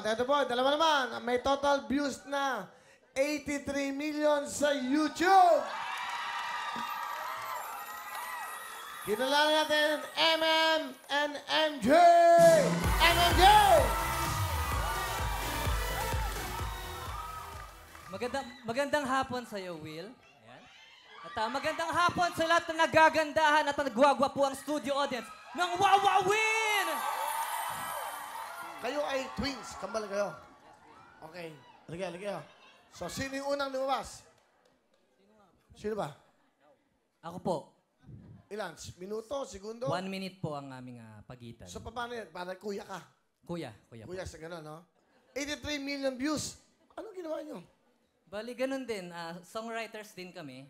At ito po, dalawa naman. May total views na 83 million sa YouTube. Kilala natin, and MJ! MMJ! Magandang hapon sa iyo, Will. Ayan. At magandang hapon sa lahat ng nagagandahan at nagwagwapo ang studio audience ng Wawawin! Kayo ay twins. Kambal kayo. Okay. Halika. So, sino yung unang lumabas? Sino ba? Ako po, Ilan? Minuto? Segundo? 1 minute po ang aming pagitan. So, paano yan? Para kuya ka. Kuya po. Kuya, sa gano'n, no? 83 million views. Anong ginawa nyo? Bali, ganun din. Songwriters din kami.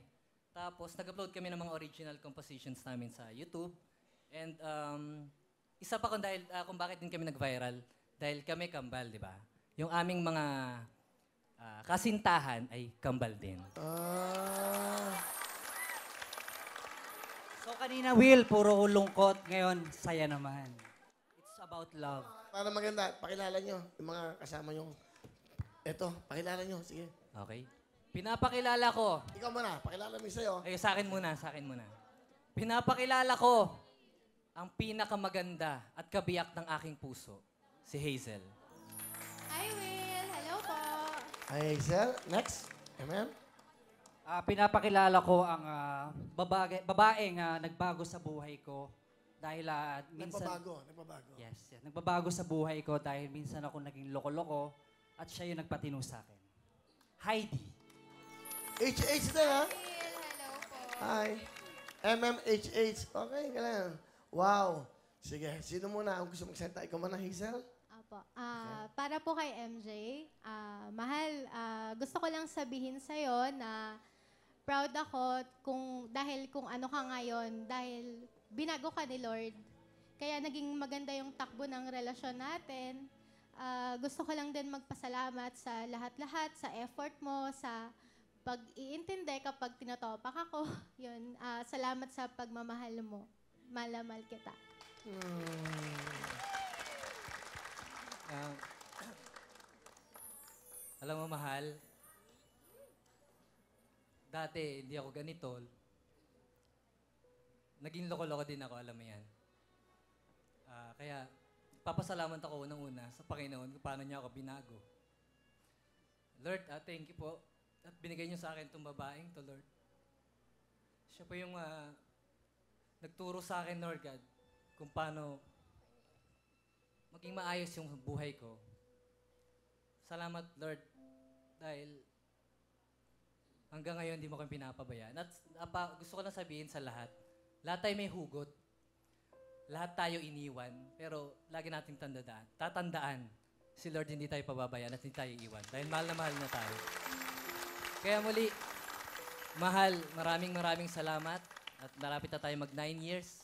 Tapos, nag-upload kami ng mga original compositions namin sa YouTube. And isa pa kung bakit din kami nag-viral, dahil kami kambal, di ba? Yung aming mga kasintahan ay kambal din. So kanina, Will, puro lungkot. Ngayon, saya naman. It's about love. Para maganda, pakilala nyo yung mga kasama nyo. Eto, pakilala nyo. Sige. Okay? Pinapakilala ko. Ikaw muna, pakilala mo yung sa'yo. Ay, sa akin muna. Pinapakilala ko ang pinakamaganda at kabiyak ng aking puso, si Hazel. Hi, Will. Hello po. Hi, Hazel. Next. Amen. Pinapakilala ko ang babaeng nagbago sa buhay ko dahil minsan... Nagbabago. Yes. Nagbabago sa buhay ko dahil minsan ako naging loko-loko at siya yung nagpatino sa akin. Heidi. HH din, ha? Will, hello po. Hi. MMHH. Okay, galing. Wow. Sige, sino muna ang gusto magsalita? Ikaw muna, Hazel? Apo. Para po kay MJ, mahal, gusto ko lang sabihin sa'yo na proud ako dahil kung ano ka ngayon, dahil binago ka ni Lord. Kaya naging maganda yung takbo ng relasyon natin. Gusto ko lang din magpasalamat sa lahat-lahat, sa effort mo, sa pag-iintindi kapag tinotopak ako. Yun, salamat sa pagmamahal mo. Malamal kita. Alam mo, mahal, dati hindi ako ganito. Naging loko-loko din ako, alam mo yan. Kaya, papasalamat ako unang-una sa Panginoon kung paano niya ako binago. Lord, thank you po. At binigay niyo sa akin itong babaeng to, Lord. Siya po yung nagturo sa akin, Lord God, kung paano maging maayos yung buhay ko. Salamat, Lord, dahil hanggang ngayon hindi mo kami pinapabayaan. At gusto ko lang sabihin sa lahat tayo may hugot. Lahat tayo iniwan, pero lagi nating tatandaan, si Lord hindi tayo pababayaan at hindi tayo iwan. Dahil mahal na mahal na tayo. Kaya muli, mahal, maraming salamat. At malapit na tayo mag 9 years.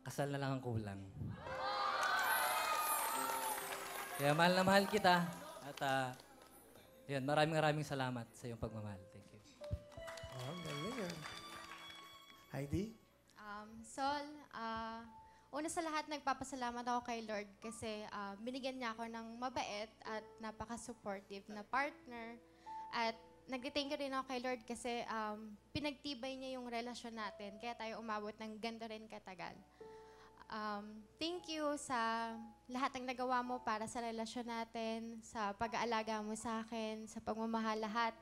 Kasal na lang ang kulang. Kaya mahal na mahal kita. At yun, maraming salamat sa iyong pagmamahal. Thank you. Galing yan. Heidi? Sol, una sa lahat, nagpapasalamat ako kay Lord kasi binigyan niya ako ng mabait at napaka-supportive na partner. At nag-thank you rin ako kay Lord kasi pinagtibay niya yung relasyon natin kaya tayo umabot ng ganito rin katagal. Thank you sa lahat ng nagawa mo para sa relasyon natin, sa pag-aalaga mo sa akin, sa pagmamahal lahat,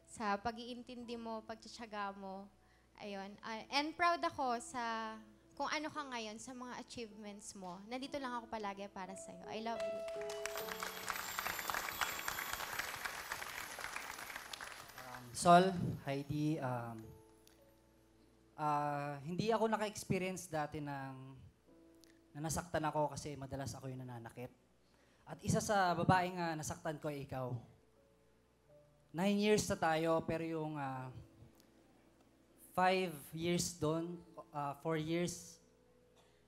sa pag-iintindi mo, pagtsatsaga mo. Ayun. And proud ako sa kung ano ka ngayon, sa mga achievements mo. Nandito lang ako palagi para sa'yo. I love you. Sol, Heidi, hindi ako naka-experience dati na nasaktan ako kasi madalas ako yung nananakit. At isa sa babaeng nasaktan ko ay ikaw. 9 years na tayo, pero yung 5 years doon, 4 years,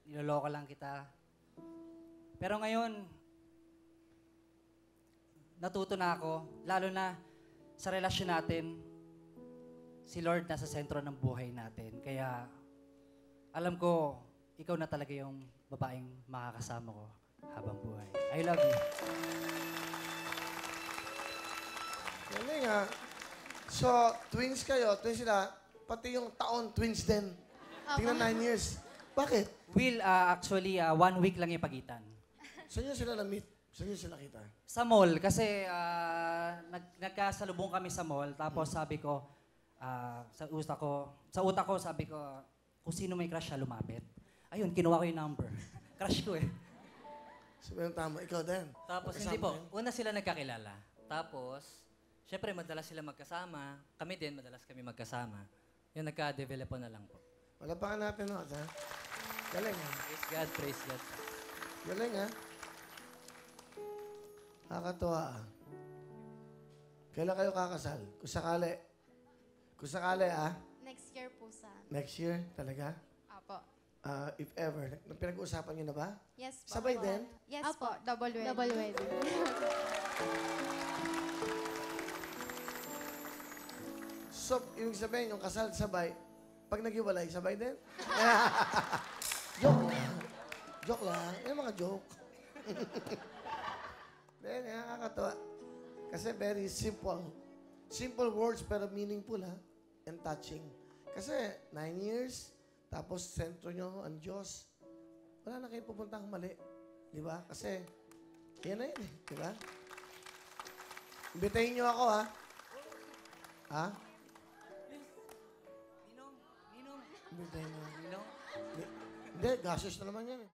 niloloko lang kita. Pero ngayon, natuto na ako, lalo na sa relasyon natin, si Lord nasa sentro ng buhay natin. Kaya, alam ko, ikaw na talaga yung babaeng makakasama ko habang buhay. I love you. Galing ha. So, twins kayo, twins sila, pati yung taon, twins din. Tingnan 9 years. Bakit? Will, actually, 1 week lang yung pagitan. Saan nyo sila na-meet? Saan nyo sila nakita? Sa mall, kasi nagkasalubong kami sa mall, tapos sabi ko, sa utak ko, sabi ko, kung sino may crush siya, lumapit. Ayun, kinuha ko yung number. Crush ko eh. Sabi ng tama, ikaw din. Tapos Magkasama hindi po, kayo? una sila nagkakilala. Tapos, syempre madalas sila magkasama. Kami din, madalas kami magkasama. Yung nagka-develop na lang po. Palapakan natin, no? Ha? Galing ha? Praise God, praise God. Galing ha? Nakakatuwa ah. Kailan kayo kakasal? Kung sakali ah, Next year po sa... next year talaga? Apo. If ever. Pinag-uusapan nyo na ba? Yes po. Sabay din? Yes po. Double wedding. Double wedding. So, ibig sabihin, yung kasal sabay, pag naghiwalay, sabay din? Joke lang. Joke lang. Yung mga joke. Then, nakakatawa. Kasi very simple. Simple words pero meaningful ha. And touching. Kasi 9 years, tapos sentro nyo ang Diyos. Wala na kayo pupuntang mali. Di ba? Kasi, yan na yun eh. Di ba? Imbitahin nyo ako ha. Ha? Ninong, Imbitahin nyo. Ninong. Hindi, gasos na naman yan eh.